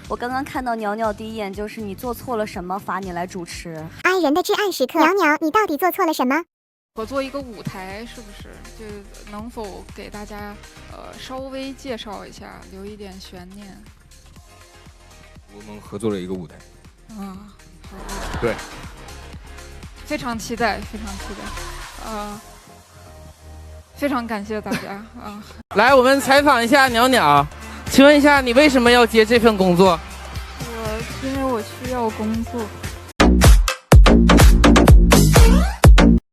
我刚刚看到袅袅第一眼就是你做错了什么，罚你来主持。爱人的至暗时刻，袅袅，你到底做错了什么？合作一个舞台，是不是就能否给大家稍微介绍一下，留一点悬念？我们合作了一个舞台。啊，好，对，非常期待，非常期待，非常感谢大家啊！来，我们采访一下袅袅，请问一下你为什么要接这份工作？因为我需要工作。